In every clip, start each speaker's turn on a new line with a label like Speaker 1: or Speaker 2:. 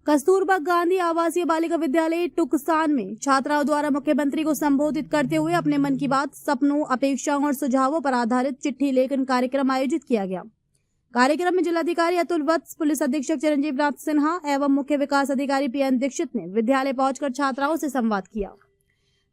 Speaker 1: कस्तूरबा गांधी आवासीय बालिका विद्यालय टुकसान में छात्राओं द्वारा मुख्यमंत्री को संबोधित करते हुए अपने मन की बात, सपनों, अपेक्षाओं और सुझावों पर आधारित चिट्ठी लेखन कार्यक्रम आयोजित किया गया। कार्यक्रम में जिलाधिकारी अतुल वत्स, पुलिस अधीक्षक चिरंजीव नाथ सिन्हा एवं मुख्य विकास अधिकारी पीएन दीक्षित ने विद्यालय पहुंचकर छात्राओं से संवाद किया।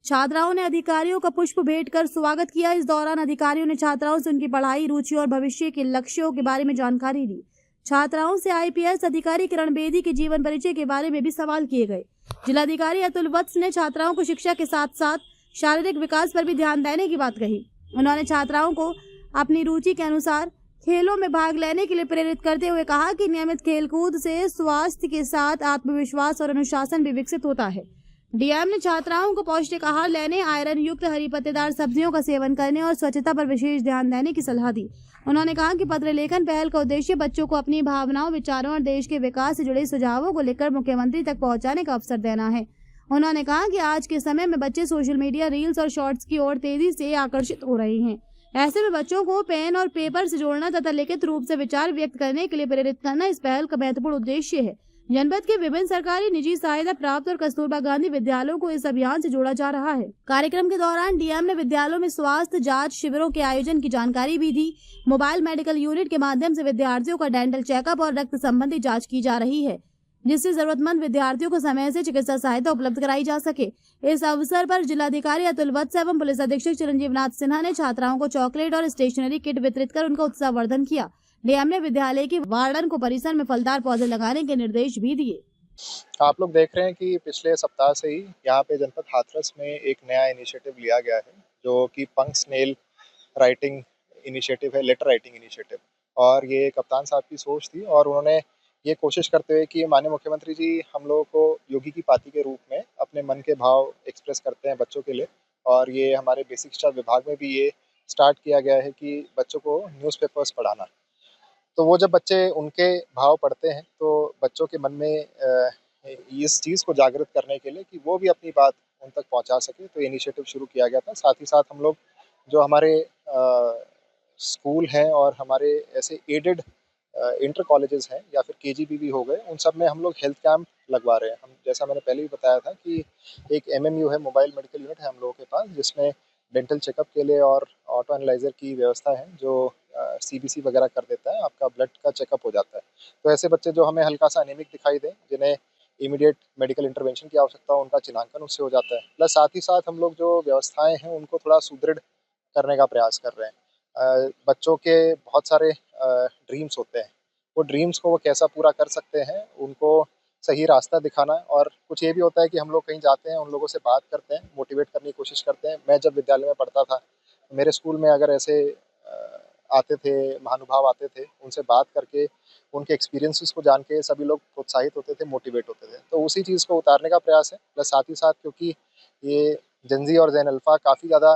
Speaker 1: छात्राओं ने अधिकारियों का पुष्प भेंट कर स्वागत किया। इस दौरान अधिकारियों ने छात्राओं से उनकी पढ़ाई, रुचि और भविष्य के लक्ष्यों के बारे में जानकारी दी। छात्राओं से आईपीएस अधिकारी किरण बेदी के जीवन परिचय के बारे में भी सवाल किए गए। जिलाधिकारी अतुल वत्स ने छात्राओं को शिक्षा के साथ साथ शारीरिक विकास पर भी ध्यान देने की बात कही। उन्होंने छात्राओं को अपनी रुचि के अनुसार खेलों में भाग लेने के लिए प्रेरित करते हुए कहा कि नियमित खेलकूद से स्वास्थ्य के साथ आत्मविश्वास और अनुशासन भी विकसित होता है। डीएम ने छात्राओं को पौष्टिक आहार लेने, आयरन युक्त हरी पत्तेदार सब्जियों का सेवन करने और स्वच्छता पर विशेष ध्यान देने की सलाह दी। उन्होंने कहा कि पत्र लेखन पहल का उद्देश्य बच्चों को अपनी भावनाओं, विचारों और देश के विकास से जुड़े सुझावों को लेकर मुख्यमंत्री तक पहुंचाने का अवसर देना है। उन्होंने कहा कि आज के समय में बच्चे सोशल मीडिया, रील्स और शॉर्ट्स की ओर तेजी से आकर्षित हो रहे हैं। ऐसे में बच्चों को पेन और पेपर से जोड़ना तथा लिखित रूप से विचार व्यक्त करने के लिए प्रेरित करना इस पहल का महत्वपूर्ण उद्देश्य है। जनपद के विभिन्न सरकारी, निजी सहायता प्राप्त और कस्तूरबा गांधी विद्यालयों को इस अभियान से जोड़ा जा रहा है। कार्यक्रम के दौरान डीएम ने विद्यालयों में स्वास्थ्य जांच शिविरों के आयोजन की जानकारी भी दी। मोबाइल मेडिकल यूनिट के माध्यम से विद्यार्थियों का डेंटल चेकअप और रक्त संबंधी जाँच की जा रही है, जिससे जरूरतमंद विद्यार्थियों को समय से चिकित्सा सहायता उपलब्ध कराई जा सके। इस अवसर पर जिलाधिकारी अतुल वत्स एवं पुलिस अधीक्षक चिरंजीव नाथ सिन्हा ने छात्राओं को चॉकलेट और स्टेशनरी किट वितरित कर उनका उत्साहवर्धन किया। डीएम ने विद्यालय की वार्डन को परिसर में फलदार पौधे लगाने के निर्देश भी दिए।
Speaker 2: आप लोग देख रहे हैं कि पिछले सप्ताह से ही यहाँ पे जनपद हाथरस में एक नया इनिशिएटिव लिया गया है, जो कि पंख स्नेल राइटिंग इनिशिएटिव है, लेटर राइटिंग इनिशिएटिव। और ये कप्तान साहब की सोच थी और उन्होंने ये कोशिश करते हुए कि माननीय मुख्यमंत्री जी हम लोगों को योगी की पाती के रूप में अपने मन के भाव एक्सप्रेस करते हैं बच्चों के लिए। और ये हमारे बेसिक शिक्षा विभाग में भी ये स्टार्ट किया गया है कि बच्चों को न्यूज़पेपर्स पढ़ाना। तो वो जब बच्चे उनके भाव पढ़ते हैं तो बच्चों के मन में इस चीज़ को जागृत करने के लिए कि वो भी अपनी बात उन तक पहुंचा सके, तो इनिशिएटिव शुरू किया गया था। साथ ही साथ हम लोग जो हमारे स्कूल हैं और हमारे ऐसे एडेड इंटर कॉलेजेस हैं या फिर केजीबी भी हो गए, उन सब में हम लोग हेल्थ कैंप लगवा रहे हैं। हम जैसा मैंने पहले भी बताया था कि एक एमएमयू है, मोबाइल मेडिकल यूनिट है हम लोगों के पास, जिसमें डेंटल चेकअप के लिए और ऑटो एनालाइजर की व्यवस्था है, जो सीबीसी वगैरह कर देता है, आपका ब्लड का चेकअप हो जाता है। तो ऐसे बच्चे जो हमें हल्का सा एनीमिक दिखाई दें, जिन्हें इमीडिएट मेडिकल इंटरवेंशन की आवश्यकता हो, उनका चिन्हांकन उससे हो जाता है। प्लस साथ ही साथ हम लोग जो व्यवस्थाएं हैं उनको थोड़ा सुदृढ़ करने का प्रयास कर रहे हैं। बच्चों के बहुत सारे ड्रीम्स होते हैं, वो ड्रीम्स को वो कैसा पूरा कर सकते हैं, उनको सही रास्ता दिखाना। और कुछ ये भी होता है कि हम लोग कहीं जाते हैं, उन लोगों से बात करते हैं, मोटिवेट करने की कोशिश करते हैं। मैं जब विद्यालय में पढ़ता था, मेरे स्कूल में अगर ऐसे आते थे, महानुभाव आते थे, उनसे बात करके उनके एक्सपीरियंसेस को जान के सभी लोग प्रोत्साहित होते थे, मोटिवेट होते थे। तो उसी चीज़ को उतारने का प्रयास है। प्लस साथ ही साथ क्योंकि ये जेनजी और जेन अल्फा काफ़ी ज़्यादा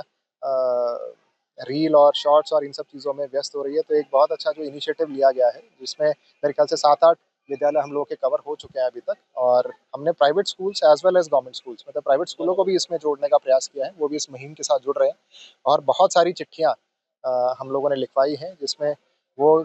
Speaker 2: रील और शॉर्ट्स और इन सब चीज़ों में व्यस्त हो रही है, तो एक बहुत अच्छा जो इनिशिएटिव लिया गया है, जिसमें मेरे ख्याल से 7-8 विद्यालय हम लोग के कवर हो चुके हैं अभी तक। और हमने private schools as well as government schools, मतलब प्राइवेट स्कूलों को भी इसमें जोड़ने का प्रयास किया है, वो भी इस मुहिम के साथ जुड़ रहे हैं। और बहुत सारी चिट्ठियाँ हम लोगों ने लिखवाई हैं, जिसमें वो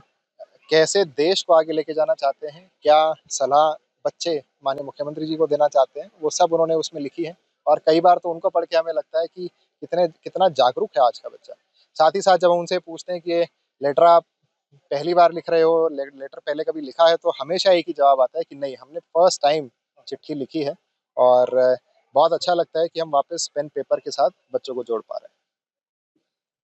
Speaker 2: कैसे देश को आगे लेके जाना चाहते हैं, क्या सलाह बच्चे माननीय मुख्यमंत्री जी को देना चाहते हैं, वो सब उन्होंने उसमें लिखी है। और कई बार तो उनको पढ़ के हमें लगता है कि कितना जागरूक है आज का बच्चा। साथ ही साथ जब हम उनसे पूछते हैं कि ये लेटर आप पहली बार लिख रहे हो, लेटर पहले कभी लिखा है, तो हमेशा एक ही जवाब आता है कि नहीं, हमने फर्स्ट टाइम चिट्ठी लिखी है। और बहुत अच्छा लगता है कि हम वापस पेन पेपर के साथ बच्चों को जोड़ पा रहे हैं।